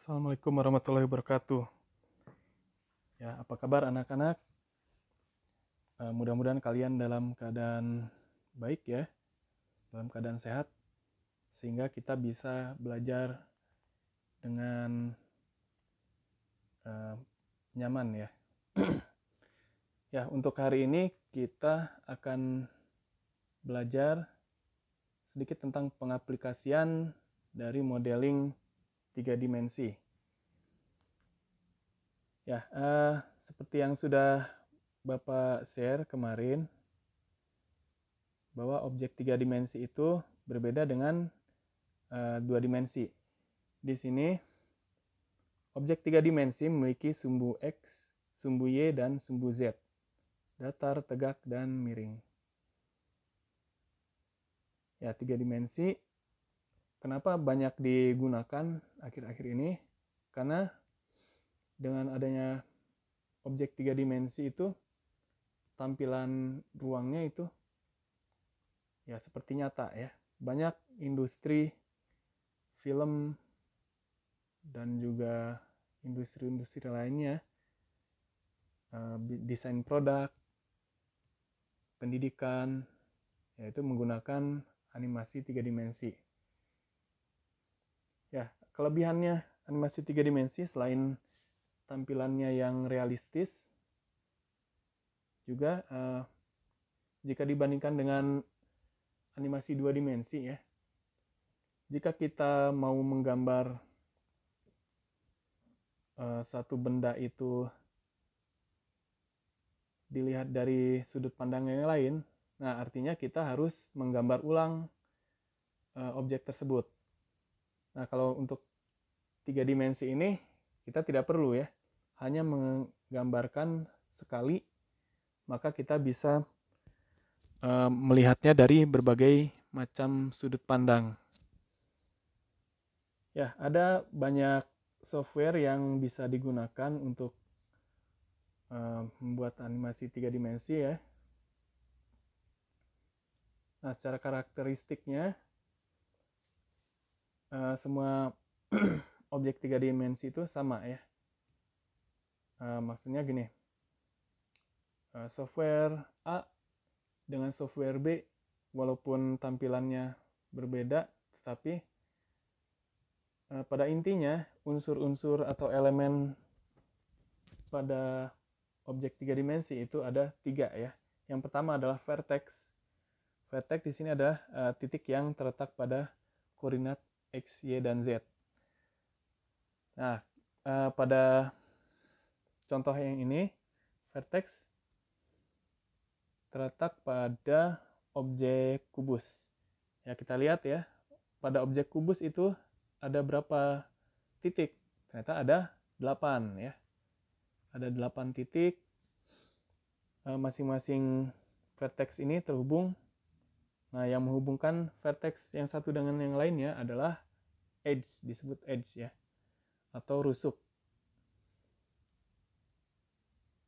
Assalamualaikum warahmatullahi wabarakatuh. Ya, apa kabar anak-anak? Mudah-mudahan kalian dalam keadaan baik ya, dalam keadaan sehat, sehingga kita bisa belajar dengan nyaman ya. Ya, untuk hari ini kita akan belajar sedikit tentang pengaplikasian dari modeling 3 dimensi. Ya, seperti yang sudah Bapak share kemarin, bahwa objek 3 dimensi itu berbeda dengan 2 dimensi. Di sini, objek 3 dimensi memiliki sumbu X, sumbu Y, dan sumbu Z. Datar, tegak, dan miring. Ya, 3 dimensi. Kenapa banyak digunakan akhir-akhir ini? Karena dengan adanya objek 3 dimensi itu, tampilan ruangnya itu ya seperti nyata ya. Banyak industri film dan juga industri-industri lainnya, desain produk, pendidikan, yaitu menggunakan animasi 3 dimensi. Ya, kelebihannya animasi 3 dimensi selain tampilannya yang realistis, juga jika dibandingkan dengan animasi 2 dimensi ya, jika kita mau menggambar satu benda itu dilihat dari sudut pandang yang lain, nah artinya kita harus menggambar ulang objek tersebut. Nah, kalau untuk 3 dimensi ini kita tidak perlu ya, hanya menggambarkan sekali, maka kita bisa melihatnya dari berbagai macam sudut pandang. Ya, ada banyak software yang bisa digunakan untuk membuat animasi 3 dimensi ya. Nah, secara karakteristiknya, semua objek 3 dimensi itu sama ya. Maksudnya gini, software A dengan software B, walaupun tampilannya berbeda, tetapi pada intinya unsur-unsur atau elemen pada objek 3 dimensi itu ada 3 ya. Yang pertama adalah vertex. Vertex di sini adalah titik yang terletak pada koordinat X, Y, dan Z. Nah, pada contoh yang ini, vertex terletak pada objek kubus. Ya, kita lihat ya, pada objek kubus itu ada berapa titik? Ternyata ada 8 ya. Ada 8 titik. Masing-masing vertex ini terhubung. Nah, yang menghubungkan vertex yang satu dengan yang lainnya adalah edge, disebut edge ya, atau rusuk.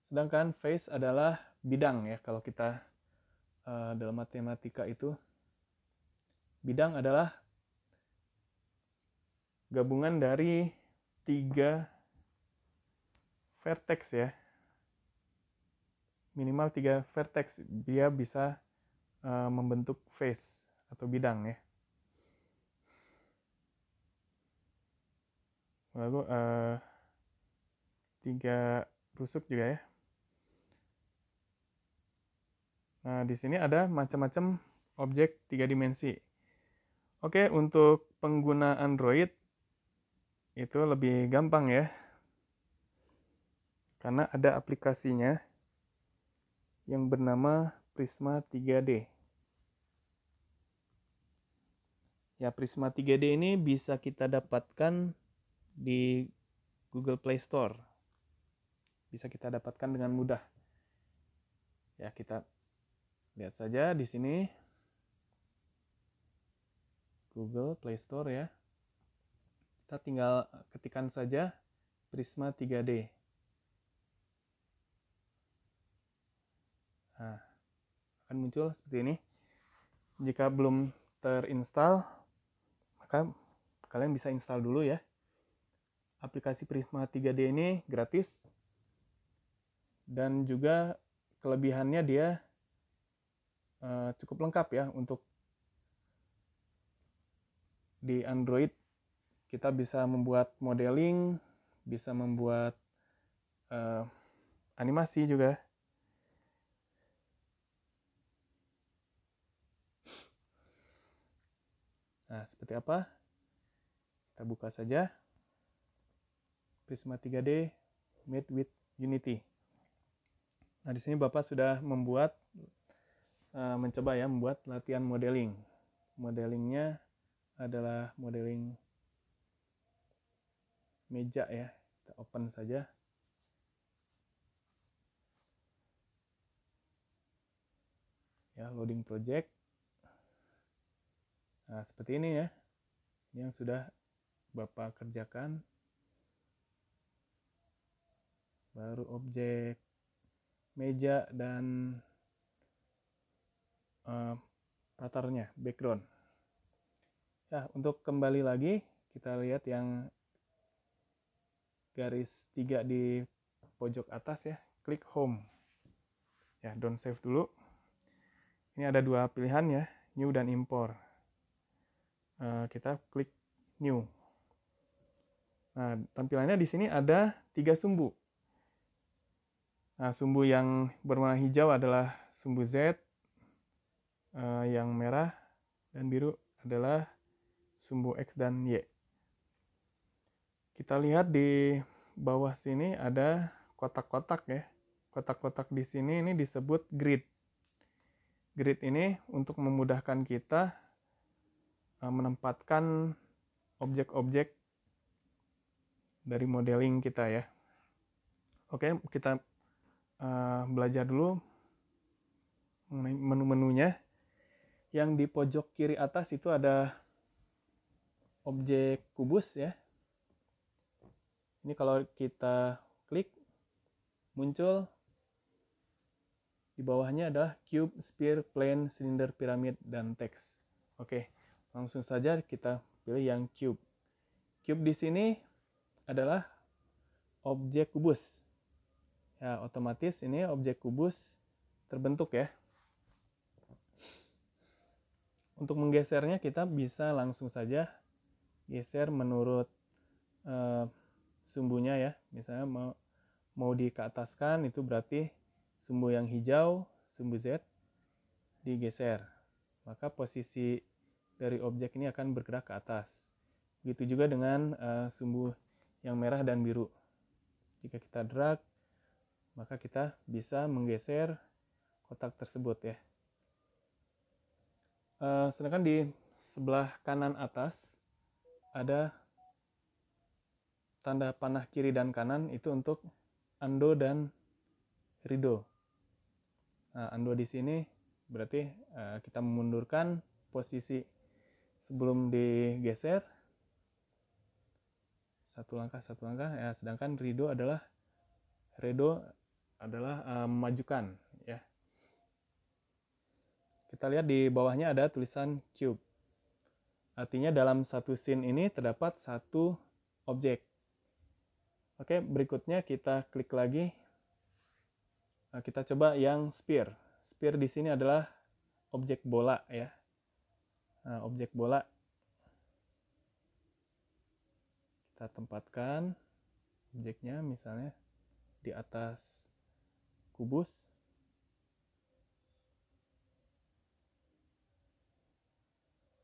Sedangkan face adalah bidang ya, kalau kita dalam matematika itu, bidang adalah gabungan dari 3 vertex ya, minimal 3 vertex dia bisa membentuk face atau bidang ya. Lalu 3 rusuk juga ya. Nah, di sini ada macam-macam objek 3 dimensi. Oke, untuk pengguna Android itu lebih gampang ya, karena ada aplikasinya yang bernama Prisma 3D. Ya, Prisma 3D ini bisa kita dapatkan di Google Play Store. Bisa kita dapatkan dengan mudah. Ya, kita lihat saja di sini Google Play Store ya. Kita tinggal ketikkan saja Prisma 3D. Nah, akan muncul seperti ini. Jika belum terinstall, maka kalian bisa install dulu ya aplikasi Prisma 3D ini gratis, dan juga kelebihannya dia cukup lengkap ya. Untuk di Android kita bisa membuat modeling, bisa membuat animasi juga. Nah, seperti apa? Kita buka saja Prisma 3D Made with Unity. Nah, di sini Bapak sudah mencoba ya membuat latihan modeling. Modelingnya adalah modeling meja ya. Kita open saja. Ya, loading project. Nah, seperti ini ya. Ini yang sudah Bapak kerjakan. Baru objek meja dan latarnya, background. Ya, untuk kembali lagi kita lihat yang garis 3 di pojok atas ya, klik home. Ya, don't save dulu. Ini ada dua pilihan ya, new dan import. Kita klik new. Nah, tampilannya di sini ada 3 sumbu. Nah, sumbu yang berwarna hijau adalah sumbu Z, yang merah dan biru adalah sumbu X dan Y. Kita lihat di bawah sini ada kotak-kotak ya. Kotak-kotak di sini ini disebut grid. Grid ini untuk memudahkan kita menempatkan objek-objek dari modeling kita ya. Oke, kita belajar dulu mengenai menu-menunya. Yang di pojok kiri atas itu ada objek kubus ya. Ini kalau kita klik, muncul di bawahnya adalah cube, sphere, plane, cylinder, piramid, dan teks. Oke, langsung saja kita pilih yang cube. Cube di sini adalah objek kubus. Ya, otomatis ini objek kubus terbentuk ya. Untuk menggesernya kita bisa langsung saja geser menurut sumbunya ya. Misalnya mau dikeataskan, itu berarti sumbu yang hijau, sumbu Z, digeser. Maka posisi dari objek ini akan bergerak ke atas. Begitu juga dengan sumbu yang merah dan biru. Jika kita drag, maka kita bisa menggeser kotak tersebut ya. Sedangkan di sebelah kanan atas ada tanda panah kiri dan kanan, itu untuk undo dan redo. Nah, undo di sini berarti kita memundurkan posisi sebelum digeser satu langkah ya. Sedangkan redo adalah memajukan ya. Kita lihat di bawahnya ada tulisan cube. Artinya dalam satu scene ini terdapat satu objek. Oke, berikutnya kita klik lagi. Nah, kita coba yang sphere. Sphere di sini adalah objek bola ya. Nah, objek bola kita tempatkan objeknya misalnya di atas kubus.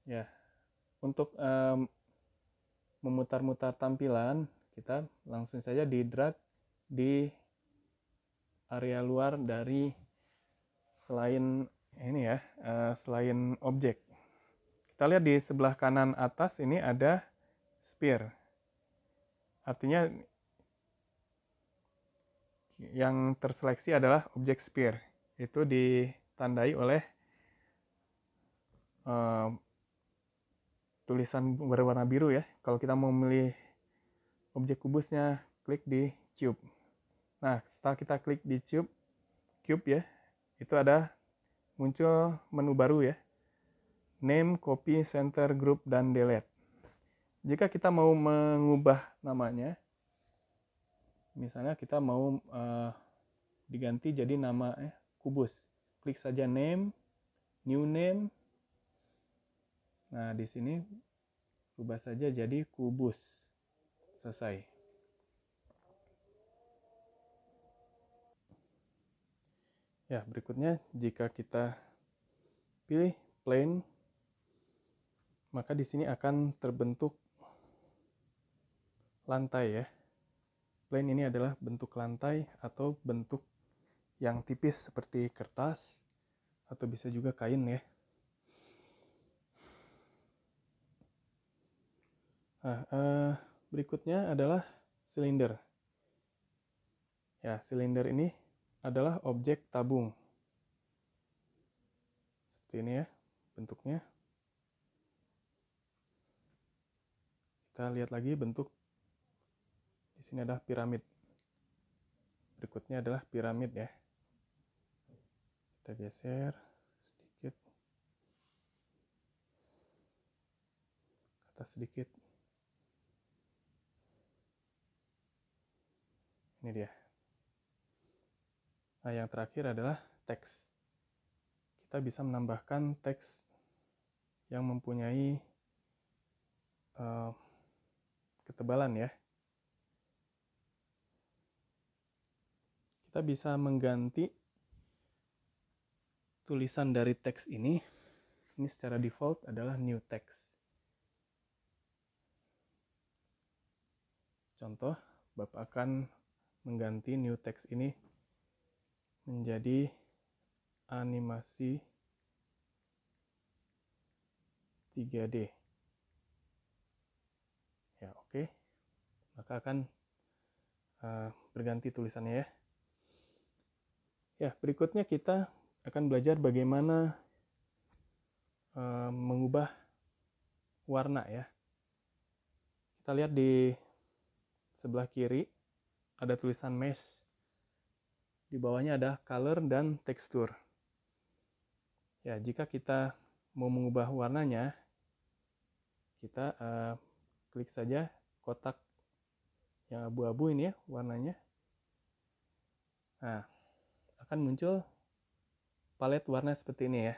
Ya, untuk memutar-mutar tampilan kita langsung saja di drag di area luar dari selain ini ya, selain objek. Kita lihat di sebelah kanan atas ini ada sphere. Artinya yang terseleksi adalah objek sphere. Itu ditandai oleh tulisan berwarna biru ya. Kalau kita mau memilih objek kubusnya, klik di cube. Nah, setelah kita klik di cube ya, itu ada muncul menu baru ya. Name, copy, center, group, dan delete. Jika kita mau mengubah namanya, Misalnya kita mau diganti jadi nama kubus. Klik saja name, new name. Nah, di sini ubah saja jadi kubus. Selesai. Ya, berikutnya jika kita pilih plane, maka di sini akan terbentuk lantai ya. Plane ini adalah bentuk lantai atau bentuk yang tipis seperti kertas atau bisa juga kain ya. Nah, berikutnya adalah silinder. Ya, silinder ini adalah objek tabung. Seperti ini ya bentuknya. Kita lihat lagi bentuk. Di sini adalah piramid. Berikutnya adalah piramid ya. Kita geser sedikit. Atas sedikit. Ini dia. Nah, yang terakhir adalah teks. Kita bisa menambahkan teks yang mempunyai ketebalan ya. Kita bisa mengganti tulisan dari teks ini. Ini secara default adalah new text. Contoh, Bapak akan mengganti new text ini menjadi animasi 3D. Ya, oke. Maka akan berganti tulisannya ya. Ya, berikutnya kita akan belajar bagaimana mengubah warna ya. Kita lihat di sebelah kiri ada tulisan mesh. Di bawahnya ada color dan tekstur. Ya, jika kita mau mengubah warnanya, kita klik saja kotak yang abu-abu ini ya warnanya. Nah, akan muncul palet warna seperti ini ya.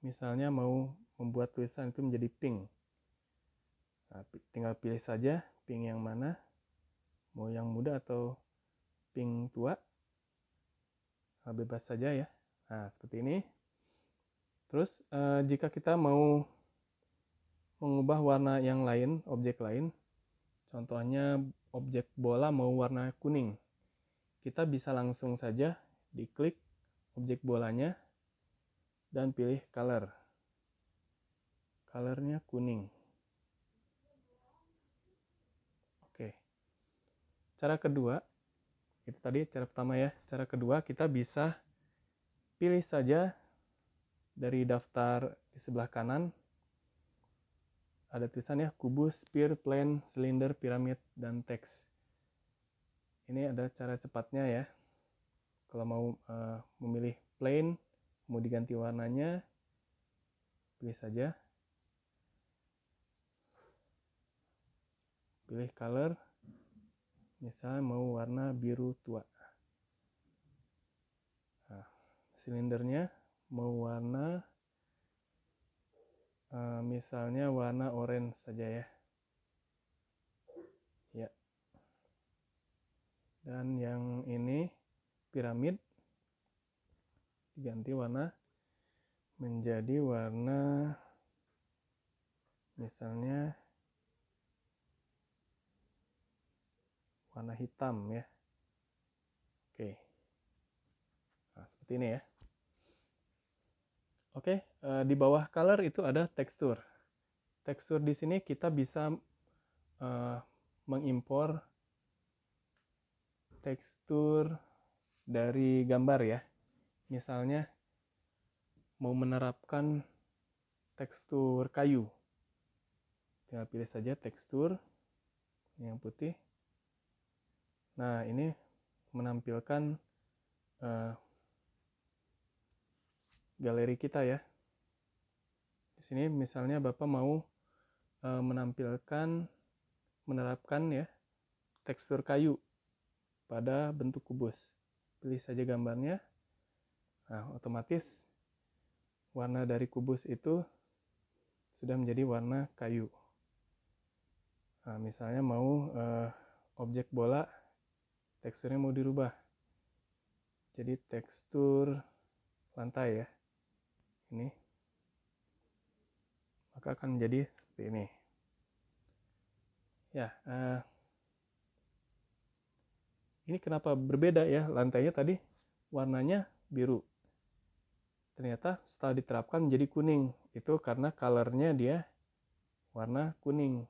Misalnya mau membuat tulisan itu menjadi pink. Nah, tinggal pilih saja pink yang mana, mau yang muda atau pink tua. Nah, bebas saja ya. Nah, seperti ini. Terus jika kita mau mengubah warna yang lain, objek lain, contohnya objek bola mau warna kuning, kita bisa langsung saja diklik objek bolanya dan pilih color. Colornya kuning. Oke. Cara kedua, itu tadi cara pertama ya. Cara kedua, kita bisa pilih saja dari daftar di sebelah kanan. Ada tulisannya kubus, sphere, plane, silinder, piramid, dan teks. Ini ada cara cepatnya ya. Kalau mau memilih plane, mau diganti warnanya, pilih saja. Pilih color, misalnya mau warna biru tua. Nah, silindernya mau warna misalnya warna orange saja ya. Ya. Dan yang ini piramid diganti warna menjadi warna misalnya warna hitam ya. Oke. Nah, seperti ini ya. Oke, di bawah color itu ada tekstur. Tekstur di sini kita bisa mengimpor tekstur dari gambar ya. Misalnya mau menerapkan tekstur kayu. Tinggal pilih saja tekstur yang putih. Nah, ini menampilkan galeri kita ya. Di sini misalnya Bapak mau menerapkan ya tekstur kayu pada bentuk kubus. Pilih saja gambarnya. Nah, otomatis warna dari kubus itu sudah menjadi warna kayu. Nah, misalnya mau objek bola, teksturnya mau dirubah. Jadi tekstur lantai ya. Ini. Maka akan menjadi seperti ini. Ya, ini kenapa berbeda ya? Lantainya tadi warnanya biru. Ternyata setelah diterapkan menjadi kuning. Itu karena colornya dia warna kuning.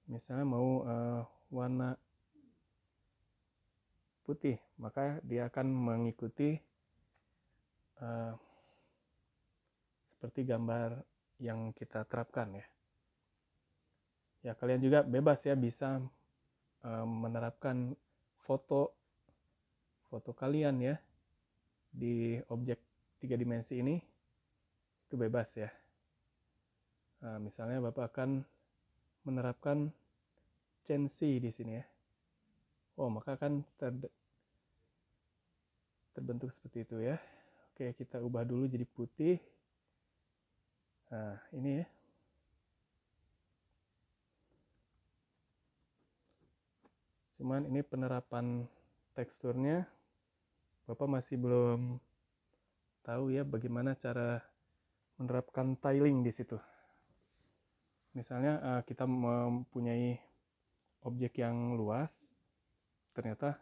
Misalnya mau warna putih, maka dia akan mengikuti seperti gambar yang kita terapkan ya. Ya, kalian juga bebas ya, bisa menerapkan foto kalian ya di objek 3 dimensi ini, itu bebas ya. Nah, misalnya Bapak akan menerapkan CNC di sini ya. Oh, maka akan terbentuk seperti itu ya. Oke, kita ubah dulu jadi putih. Nah, ini ya. Cuman ini penerapan teksturnya Bapak masih belum tahu ya bagaimana cara menerapkan tiling di situ. Misalnya kita mempunyai objek yang luas, ternyata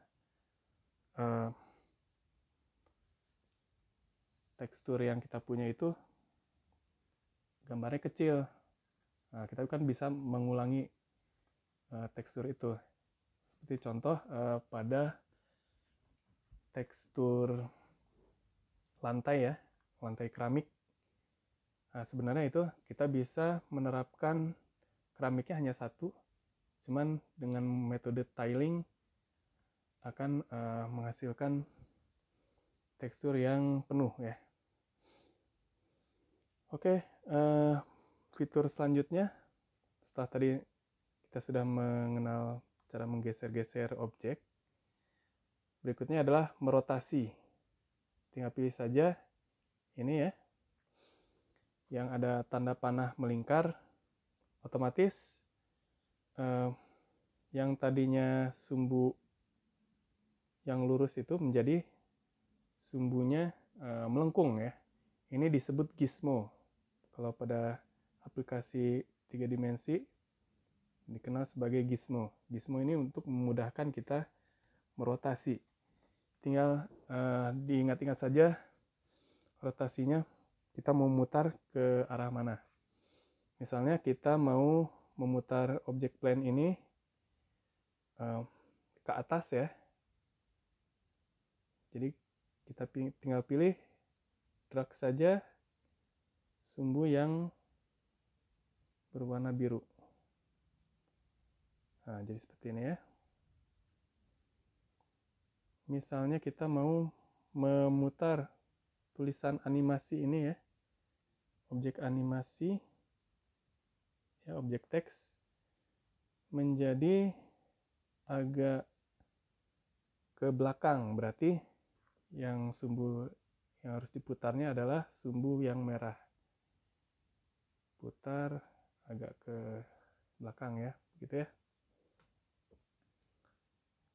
tekstur yang kita punya itu gambarnya kecil. Nah, kita kan bisa mengulangi tekstur itu. Seperti contoh pada tekstur lantai ya, lantai keramik. Nah, sebenarnya itu kita bisa menerapkan keramiknya hanya satu, cuman dengan metode tiling akan menghasilkan tekstur yang penuh ya. Oke, fitur selanjutnya setelah tadi kita sudah mengenal cara menggeser-geser objek, berikutnya adalah merotasi. Tinggal pilih saja ini ya, yang ada tanda panah melingkar, otomatis yang tadinya sumbu yang lurus itu menjadi sumbunya melengkung ya. Ini disebut gizmo. Kalau pada aplikasi 3 dimensi dikenal sebagai gizmo. Gizmo ini untuk memudahkan kita merotasi. Tinggal diingat-ingat saja rotasinya kita mau memutar ke arah mana. Misalnya kita mau memutar objek plane ini ke atas ya. Jadi kita tinggal pilih drag saja sumbu yang berwarna biru. Nah, jadi seperti ini ya. Misalnya kita mau memutar tulisan animasi ini ya. Objek animasi ya, objek teks menjadi agak ke belakang, berarti yang sumbu yang harus diputarnya adalah sumbu yang merah. Putar agak ke belakang ya, gitu ya.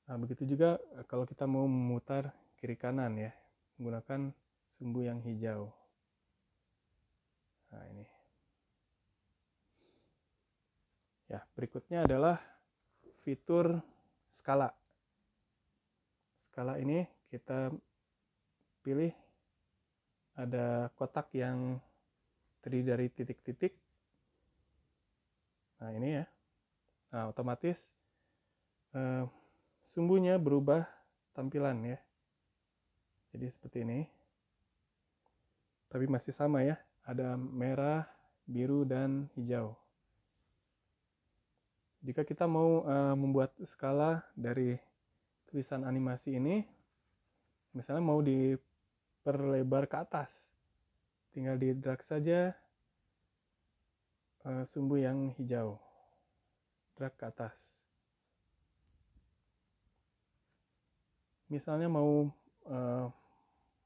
Nah, begitu juga kalau kita mau memutar kiri kanan ya, menggunakan sumbu yang hijau. Nah, ini. Ya, berikutnya adalah fitur skala. Skala ini kita pilih ada kotak yang terdiri dari titik-titik. Nah, ini ya. Nah, otomatis sumbunya berubah tampilan ya. Jadi seperti ini. Tapi masih sama ya. Ada merah, biru, dan hijau. Jika kita mau membuat skala dari tulisan animasi ini, misalnya mau diperlebar ke atas, tinggal di drag saja sumbu yang hijau, drag ke atas. misalnya mau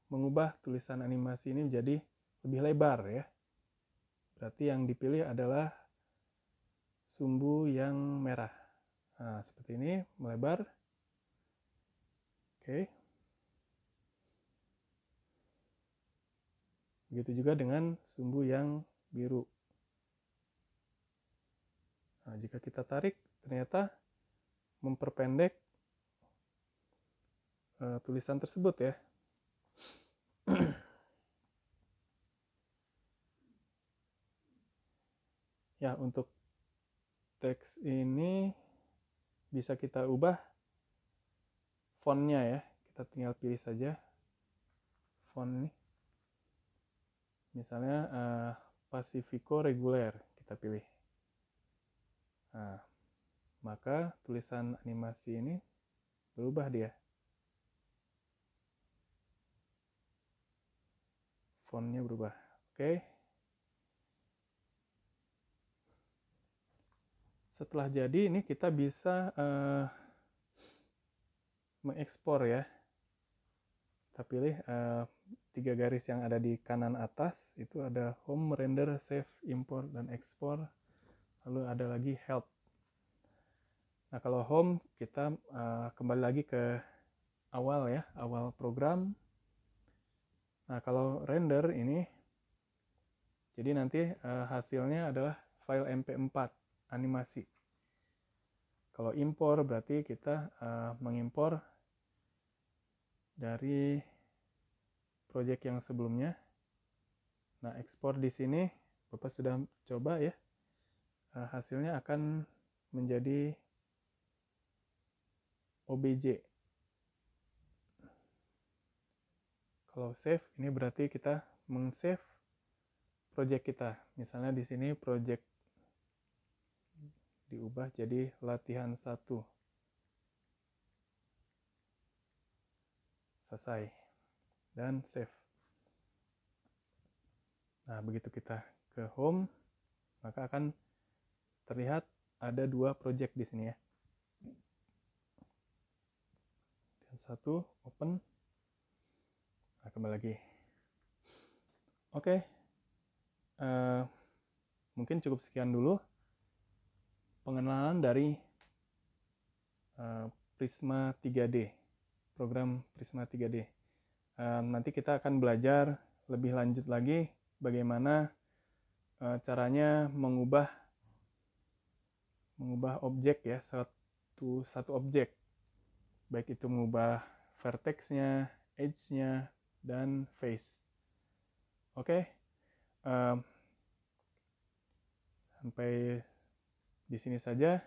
mengubah tulisan animasi ini menjadi lebih lebar ya. Berarti yang dipilih adalah sumbu yang merah. Nah, seperti ini, melebar. Oke. Begitu juga dengan sumbu yang biru. Nah, jika kita tarik, ternyata memperpendek tulisan tersebut ya. Ya, untuk teks ini bisa kita ubah fontnya ya. Kita tinggal pilih saja font ini. Misalnya Pacifico Regular kita pilih. Nah, maka tulisan animasi ini berubah dia. Fontnya berubah. Oke. Setelah jadi ini kita bisa mengekspor ya. Kita pilih 3 garis yang ada di kanan atas, itu ada home, render, save, import, dan export. Lalu ada lagi help. Nah, kalau home kita kembali lagi ke awal ya, awal program. Nah, kalau render ini, jadi nanti hasilnya adalah file MP4 animasi. Kalau impor berarti kita mengimpor dari project yang sebelumnya. Nah, ekspor di sini Bapak sudah coba ya. Hasilnya akan menjadi OBJ. Kalau save ini berarti kita meng-save project kita. Misalnya di sini project diubah jadi latihan 1. Selesai. Dan save. Nah, begitu kita ke home, maka akan terlihat ada 2 project di sini ya. Dan 1 open. Nah, kembali lagi. Oke. Mungkin cukup sekian dulu pengenalan dari Prisma 3D, program Prisma 3D. Nanti kita akan belajar lebih lanjut lagi bagaimana caranya mengubah objek ya, satu objek, baik itu mengubah vertexnya, edge-nya, dan face. Oke. Sampai di sini saja.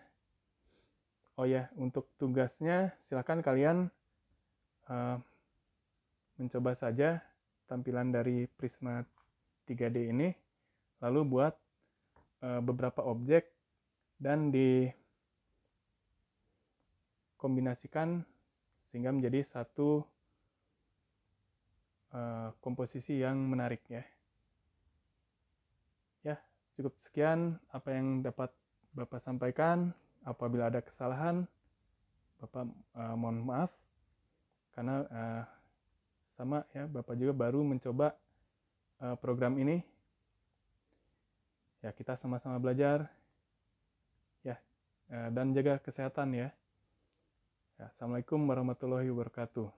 Oh ya, untuk tugasnya silakan kalian mencoba saja tampilan dari Prisma 3D ini, lalu buat beberapa objek dan dikombinasikan sehingga menjadi satu komposisi yang menarik ya. Ya, cukup sekian apa yang dapat Bapak sampaikan. Apabila ada kesalahan, Bapak mohon maaf karena sama ya, Bapak juga baru mencoba program ini. Ya, kita sama-sama belajar ya, dan jaga kesehatan ya. Assalamualaikum warahmatullahi wabarakatuh.